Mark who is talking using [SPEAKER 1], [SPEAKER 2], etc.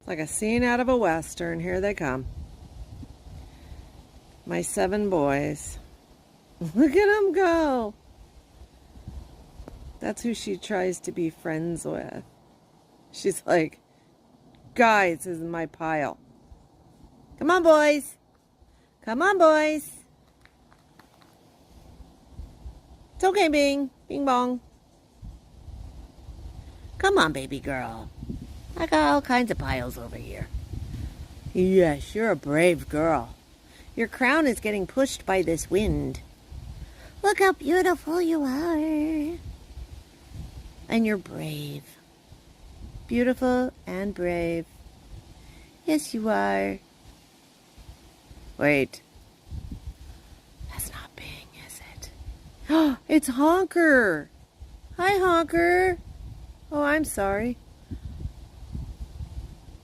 [SPEAKER 1] Like a scene out of a Western. Here they come. My 7 boys. Look at them go. That's who she tries to be friends with. She's like, guys, this is my pile. Come on, boys. Come on, boys. It's okay, Bing. Bing bong. Come on, baby girl. I got all kinds of piles over here. Yes, you're a brave girl. Your crown is getting pushed by this wind. Look how beautiful you are. And you're brave. Beautiful and brave. Yes, you are. Wait. That's not Bing, is it? Oh, it's Honker. Hi, Honker. Oh, I'm sorry.